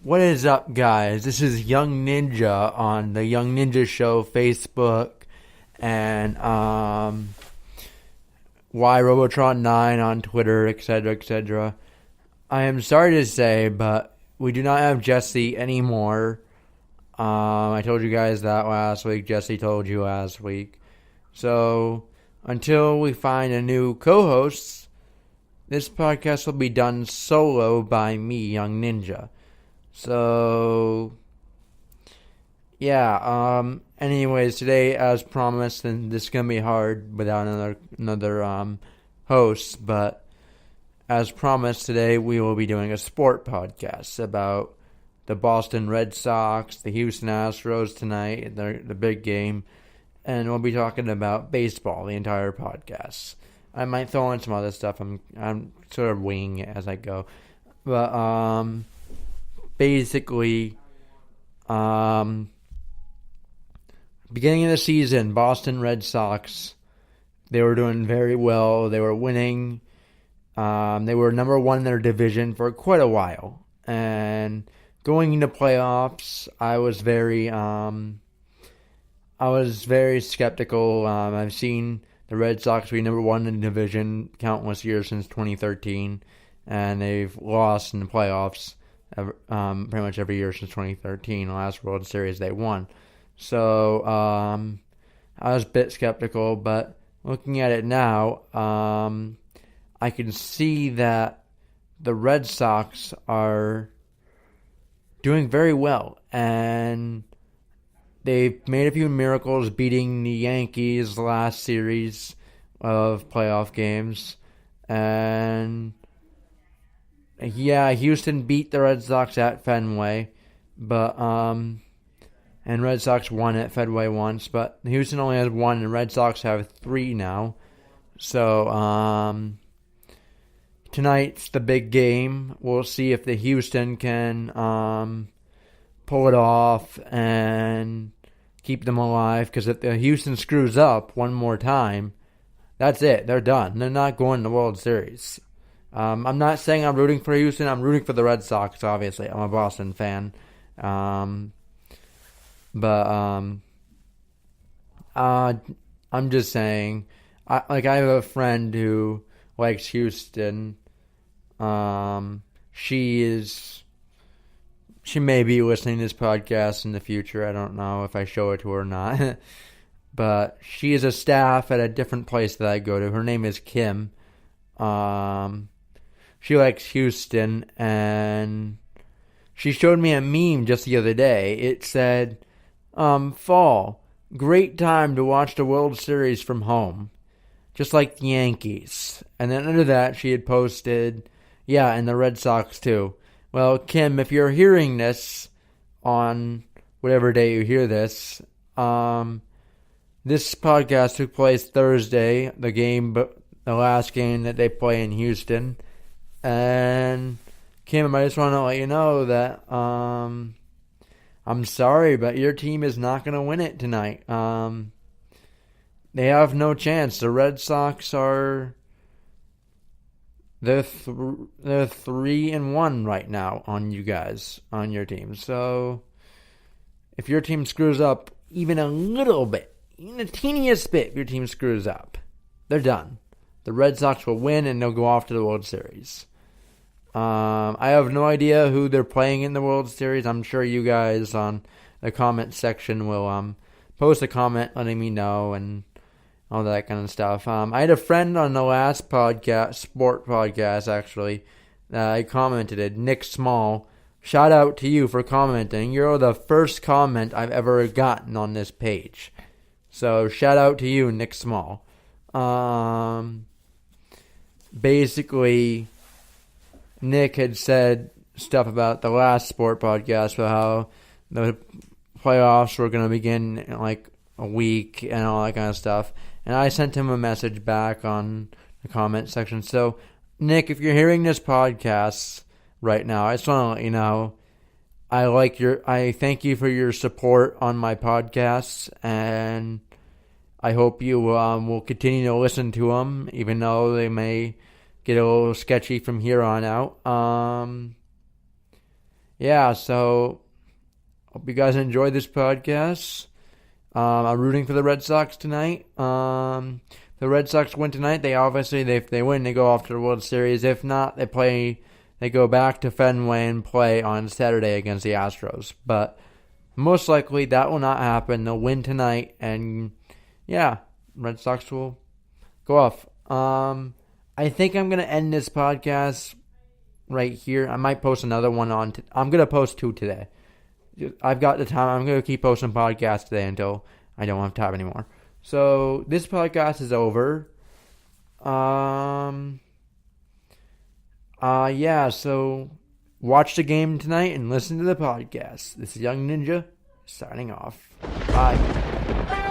What is up, guys? This is Young Ninja on the Young Ninja Show Facebook and Y Robotron 9 on Twitter, etc., etc. I am sorry to say, but we do not have Jesse anymore. I told you guys that last week. Jesse told you last week. So until we find a new co-host, this podcast will be done solo by me, Young Ninja. So, yeah, anyways, today, as promised, and this is going to be hard without another host, but as promised, today we will be doing a sport podcast about the Boston Red Sox, the Houston Astros tonight, the big game, and we'll be talking about baseball the entire podcast. I might throw in some other stuff. I'm sort of winging it as I go, but basically, beginning of the season, Boston Red Sox, they were doing very well. They were winning. They were number one in their division for quite a while. And going into playoffs, I was very skeptical. I've seen the Red Sox be number one in the division countless years since 2013, and they've lost in the playoffs pretty much every year since 2013, the last World Series they won. So I was a bit skeptical, but looking at it now, I can see that the Red Sox are doing very well, and they've made a few miracles beating the Yankees last series of playoff games, and yeah, Houston beat the Red Sox at Fenway, but and Red Sox won at Fenway once, but Houston only has one, and Red Sox have three now. So tonight's the big game. We'll see if the Houston can pull it off and keep them alive. Because if the Houston screws up one more time, that's it. They're done. They're not going to the World Series. I'm not saying I'm rooting for Houston. I'm rooting for the Red Sox, obviously. I'm a Boston fan. But I'm just saying, I have a friend who likes Houston. She may be listening to this podcast in the future. I don't know if I show it to her or not. But she is a staff at a different place that I go to. Her name is Kim. She likes Houston, and she showed me a meme just the other day. It said, fall, great time to watch the World Series from home, just like the Yankees. And then under that, she had posted, yeah, and the Red Sox too. Well, Kim, if you're hearing this on whatever day you hear this, this podcast took place Thursday, the last game that they play in Houston. And Kim, I just want to let you know that I'm sorry, but your team is not going to win it tonight. They have no chance. The Red Sox are they're 3-1 right now on you guys, on your team. So if your team screws up even a little bit, even the teeniest bit, if your team screws up, they're done. The Red Sox will win and they'll go off to the World Series. I have no idea who they're playing in the World Series. I'm sure you guys on the comment section will post a comment letting me know and all that kind of stuff. I had a friend on the last podcast, sport podcast actually, that I commented, Nick Small. Shout out to you for commenting. You're the first comment I've ever gotten on this page. So shout out to you, Nick Small. Basically, Nick had said stuff about the last sport podcast about how the playoffs were going to begin in like a week and all that kind of stuff. And I sent him a message back on the comment section. So, Nick, if you're hearing this podcast right now, I just want to let you know I thank you for your support on my podcasts, and I hope you will continue to listen to them, even though they may get a little sketchy from here on out. yeah, so hope you guys enjoyed this podcast. I'm rooting for the Red Sox tonight. The Red Sox win tonight. If they win, they go off to the World Series. If not, they go back to Fenway and play on Saturday against the Astros. But most likely that will not happen. They'll win tonight, and yeah, Red Sox will go off. I think I'm gonna end this podcast right here. I might post another one I'm gonna post 2 today. I've got the time. I'm gonna keep posting podcasts today until I don't have time anymore. So this podcast is over. Yeah, so watch the game tonight and listen to the podcast. This is Young Ninja signing off. Bye.